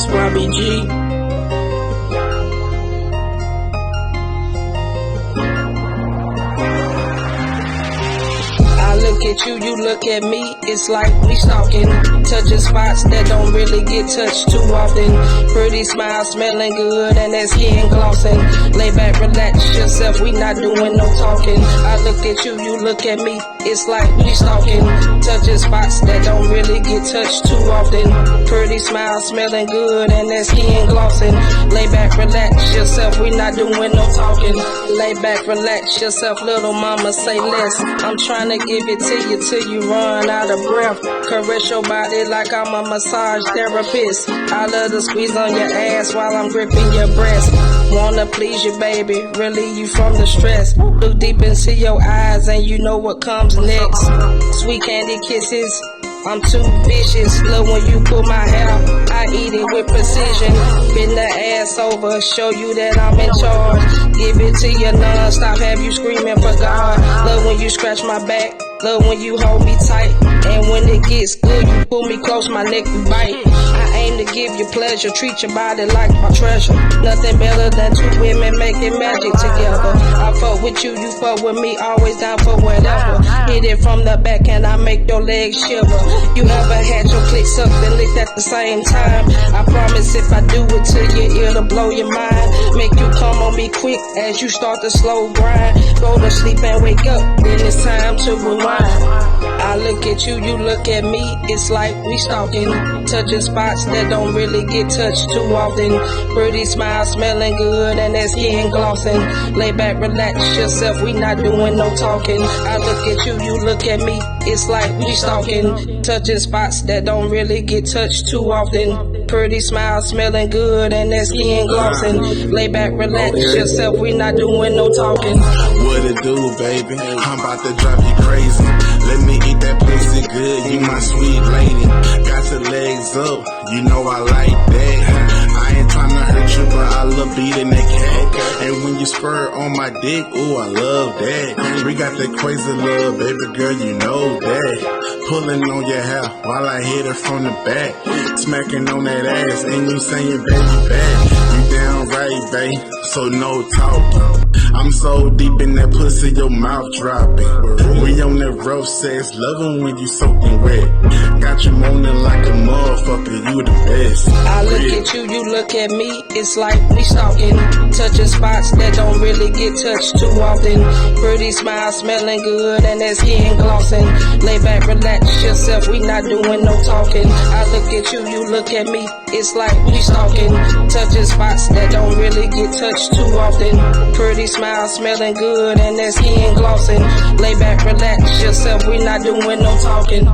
It's Robbie G. I look at you, you look at me, it's like we stalking, touching spots that don't really get touched too often. Pretty smile, smelling good, and that skin glossing. Lay back, relax yourself, we not doing no talking. I look at you, you look at me, it's like we stalking, touching spots that don't really get touched too often. Pretty smile, smelling good, and that skin glossing. Lay back, relax yourself, we not doing no talking. Lay back, relax yourself, little mama, say less. I'm trying to give it to you till you run out of breath. Caress your body like I'm a massage therapist. I love to squeeze on your ass while I'm gripping your breast. Wanna please you, baby, relieve you from the stress. Look deep into your eyes and you know what comes next. Sweet candy kisses, I'm too vicious. Love when you pull my hair, I eat it with precision. Bend the ass over, show you that I'm in charge. Give it to you non-stop, have you screaming for God. Love when you scratch my back, love when you hold me tight. And when it gets good, you pull me close, my neck you bite. I aim to give you pleasure, treat your body like my treasure. Nothing better than two women making magic together. I fuck with you, you fuck with me, always down for whatever. Hit it from the back and I make your legs shiver. You ever had your click sucked and licked at the same time? I promise if I do it to you, it'll blow your mind. Make you come on me quick as you start to slow grind. Go to sleep and wake up, then it's time to rewind. I look at you, you look at me, it's like we stalking, touching spots that don't really get touched too often. Pretty smile, smelling good, and that skin glossing. Lay back, relax yourself, we not doing no talking. I look at you, you look at me, it's like we stalking, touching spots that don't really get touched too often. Pretty smile, smelling good, and that skin glossing. Lay back, relax yourself, we not doing no talking. What it do, baby? I'm about to drive you crazy. Let me eat that pussy good, you my sweet lady. Got your legs up, you know I like that. I ain't tryna hurt you, but I love beating that cat. And when you spur on my dick, ooh, I love that. We got that crazy love, baby girl, you know that. Pulling on your hair while I hit her from the back. Smacking on that ass, and you saying baby back. You down right, babe, so no talking. I'm so deep in that pussy, your mouth dropping. We on that rough sex, loving when you soaking wet. Got you moaning like a motherfucker, you the best. I look at you, you look at me, it's like we stalking, touching spots that don't really get touched too often. Pretty smile, smelling good, and that skin glossing. Lay back, relax yourself, we not doing no talking. I look at you, you look at me, it's like we stalking, touching spots that don't really get touched too often. Pretty smile, smelling good, and that skin glossing. Lay back, relax yourself, we not doing no talking.